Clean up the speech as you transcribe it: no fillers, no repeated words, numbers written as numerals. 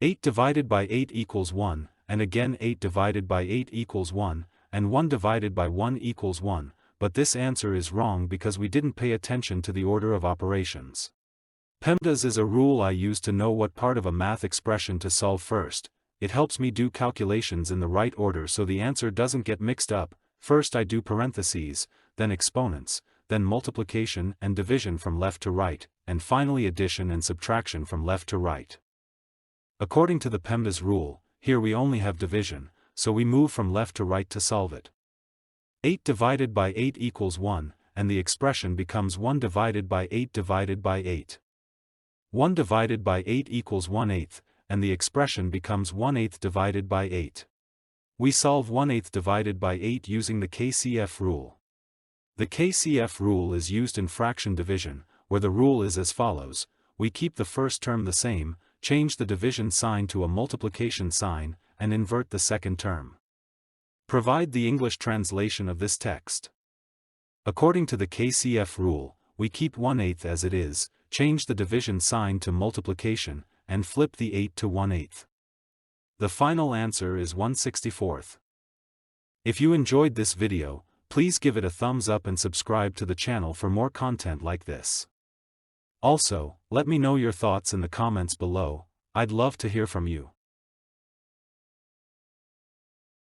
8 divided by 8 equals 1, and again 8 divided by 8 equals 1, and 1 divided by 1 equals 1, but this answer is wrong because we didn't pay attention to the order of operations. PEMDAS is a rule I use to know what part of a math expression to solve first. It helps me do calculations in the right order so the answer doesn't get mixed up. First I do parentheses, then exponents, then multiplication and division from left to right, and finally addition and subtraction from left to right. According to the PEMDAS rule, here we only have division, so we move from left to right to solve it. 8 divided by 8 equals 1, and the expression becomes 1 divided by 8 divided by 8. 1 divided by 8 equals 1/8, and the expression becomes 1/8 divided by 8. We solve 1/8 divided by 8 using the KCF rule. The KCF rule is used in fraction division, where the rule is as follows: we keep the first term the same, change the division sign to a multiplication sign, and invert the second term. Provide the English translation of this text. According to the KCF rule, we keep 1/8 as it is, change the division sign to multiplication, and flip the 8 to 1/8. The final answer is 1/64. If you enjoyed this video, please give it a thumbs up and subscribe to the channel for more content like this. Also, let me know your thoughts in the comments below. I'd love to hear from you.